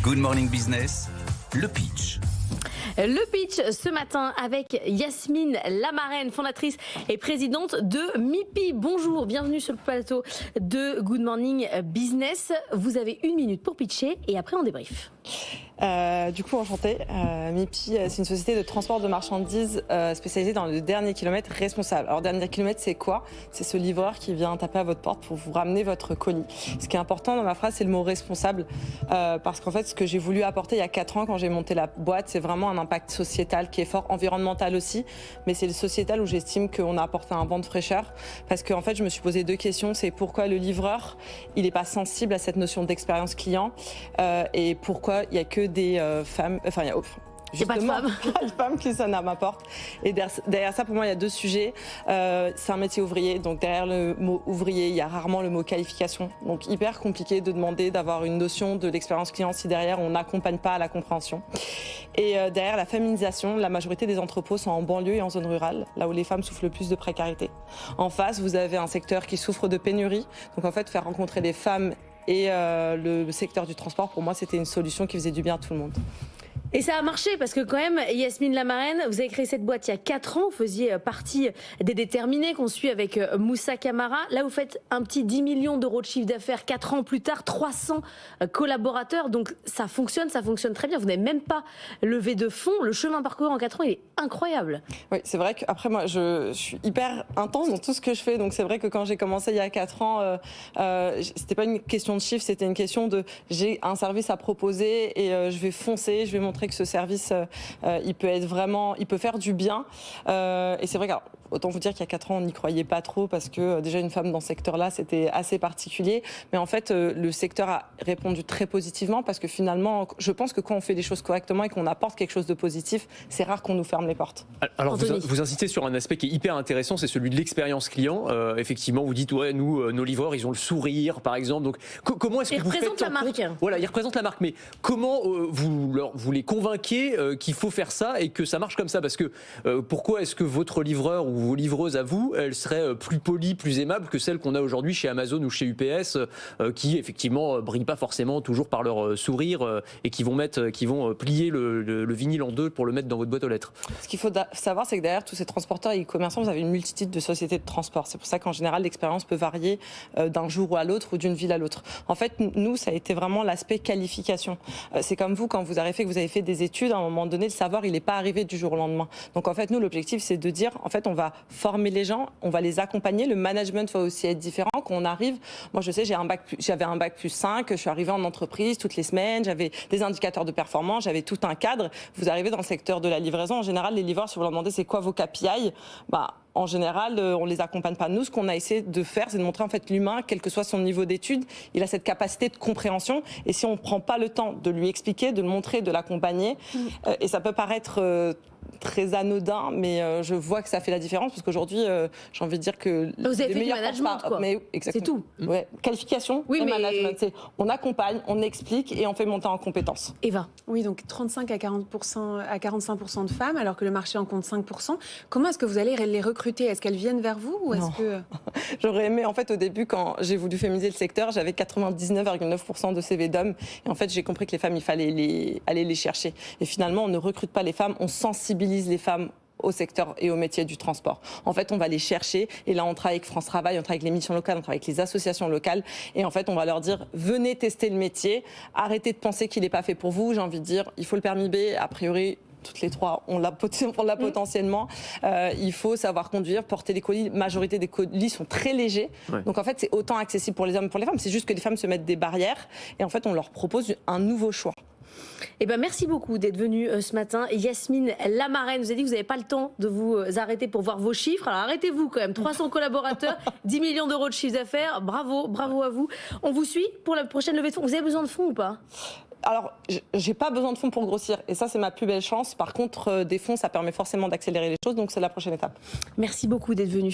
Good Morning Business, le pitch. Le pitch ce matin avec Yasmine Lamarraine, fondatrice et présidente de MIPI. Bonjour, bienvenue sur le plateau de Good Morning Business. Vous avez 1 minute pour pitcher et après on débrief. Enchantée. MIPI, c'est une société de transport de marchandises spécialisée dans le dernier kilomètre responsable. Alors, dernier kilomètre, c'est quoi? C'est ce livreur qui vient taper à votre porte pour vous ramener votre colis. Ce qui est important dans ma phrase, c'est le mot responsable. Parce qu'en fait, ce que j'ai voulu apporter il y a 4 ans quand j'ai monté la boîte, c'est vraiment un impact sociétal qui est fort, environnemental aussi. Mais c'est le sociétal où j'estime qu'on a apporté un vent de fraîcheur. Parce qu'en fait, je me suis posé 2 questions. C'est pourquoi le livreur, il n'est pas sensible à cette notion d'expérience client et pourquoi il n'y a que des femmes, enfin il y a justement une femme qui sonne à ma porte. Et derrière ça, pour moi, il y a 2 sujets. C'est un métier ouvrier, donc derrière le mot ouvrier, il y a rarement le mot qualification. Donc hyper compliqué de demander d'avoir une notion de l'expérience client si derrière on n'accompagne pas à la compréhension. Et derrière la féminisation, la majorité des entrepôts sont en banlieue et en zone rurale, là où les femmes souffrent le plus de précarité. En face, vous avez un secteur qui souffre de pénurie. Donc en fait, faire rencontrer les femmes et le secteur du transport, pour moi, c'était une solution qui faisait du bien à tout le monde. Et ça a marché parce que quand même, Yasmine Lamarraine, vous avez créé cette boîte il y a 4 ans, vous faisiez partie des déterminés qu'on suit avec Moussa Camara. Là, vous faites un petit 10 millions d'euros de chiffre d'affaires 4 ans plus tard, 300 collaborateurs. Donc ça fonctionne très bien. Vous n'avez même pas levé de fonds. Le chemin parcouru en 4 ans, il est incroyable. Oui, c'est vrai qu'après, moi, je suis hyper intense dans tout ce que je fais. Donc c'est vrai que quand j'ai commencé il y a 4 ans, c'était pas une question de chiffre, c'était une question de j'ai un service à proposer et je vais foncer, je vais montrer que ce service, il peut être vraiment, il peut faire du bien. Et c'est vrai qu'autant vous dire qu'il y a 4 ans, on n'y croyait pas trop parce que déjà une femme dans ce secteur-là, c'était assez particulier. Mais en fait, le secteur a répondu très positivement parce que finalement, je pense que quand on fait les choses correctement et qu'on apporte quelque chose de positif, c'est rare qu'on nous ferme les portes. Alors vous insistez sur un aspect qui est hyper intéressant, c'est celui de l'expérience client. Effectivement, vous dites ouais, nous, nos livreurs, ils ont le sourire, par exemple. Donc comment est-ce que vous faites la marque. Voilà, ils représentent la marque. Mais comment vous les convainquez qu'il faut faire ça et que ça marche comme ça? Parce que pourquoi est-ce que votre livreur ou vos livreuses à vous, elles seraient plus polies, plus aimables que celles qu'on a aujourd'hui chez Amazon ou chez UPS, qui effectivement brillent pas forcément toujours par leur sourire et qui vont plier le vinyle en 2 pour le mettre dans votre boîte aux lettres? Ce qu'il faut savoir, c'est que derrière tous ces transporteurs et e-commerçants, vous avez une multitude de sociétés de transport. C'est pour ça qu'en général, l'expérience peut varier d'un jour à l'autre ou d'une ville à l'autre. En fait, nous, ça a été vraiment l'aspect qualification. C'est comme vous, quand vous avez fait des études, à un moment donné, le savoir, il n'est pas arrivé du jour au lendemain. Donc en fait, nous, l'objectif, c'est de dire, en fait, on va former les gens, on va les accompagner. Le management va aussi être différent. Quand on arrive, moi, je sais, j'avais un bac plus 5, je suis arrivée en entreprise toutes les semaines, j'avais des indicateurs de performance, j'avais tout un cadre. Vous arrivez dans le secteur de la livraison, en général, les livreurs, si vous leur demandez c'est quoi vos KPI, en général, on les accompagne pas. Nous, ce qu'on a essayé de faire, c'est de montrer en fait l'humain, quel que soit son niveau d'études, il a cette capacité de compréhension. Et si on prend pas le temps de lui expliquer, de le montrer, de l'accompagner, et ça peut paraître très anodin, mais je vois que ça fait la différence parce qu'aujourd'hui, j'ai envie de dire que vous avez fait du management, quoi. C'est tout. Ouais. Qualification et management. On accompagne, on explique et on fait monter en compétences. Eva. Oui, donc 35 à 45% de femmes, alors que le marché en compte 5%. Comment est-ce que vous allez les recruter? Est-ce qu'elles viennent vers vous ou est-ce que... J'aurais aimé, en fait, au début, quand j'ai voulu féminiser le secteur, j'avais 99,9% de CV d'hommes. Et en fait, j'ai compris que les femmes, il fallait aller les chercher. Et finalement, on ne recrute pas les femmes, on sensibilise les femmes au secteur et au métier du transport. En fait, on va les chercher et là, on travaille avec France Travail, on travaille avec les missions locales, on travaille avec les associations locales et en fait, on va leur dire venez tester le métier, arrêtez de penser qu'il n'est pas fait pour vous. J'ai envie de dire, il faut le permis B, a priori. Toutes les 3, on l'a potentiellement. Il faut savoir conduire, porter des colis. La majorité des colis sont très légers. Ouais. Donc en fait, c'est autant accessible pour les hommes que pour les femmes. C'est juste que les femmes se mettent des barrières et en fait, on leur propose un nouveau choix. Eh ben, merci beaucoup d'être venue ce matin. Yasmine Lamarraine, vous avez dit que vous n'avez pas le temps de vous arrêter pour voir vos chiffres. Alors arrêtez-vous quand même. 300 collaborateurs, 10 millions d'euros de chiffre d'affaires. Bravo à vous. On vous suit pour la prochaine levée de fonds. Vous avez besoin de fonds ou pas? Alors, j'ai pas besoin de fonds pour grossir. Et ça, c'est ma plus belle chance. Par contre, des fonds, ça permet forcément d'accélérer les choses. Donc, c'est la prochaine étape. Merci beaucoup d'être venu.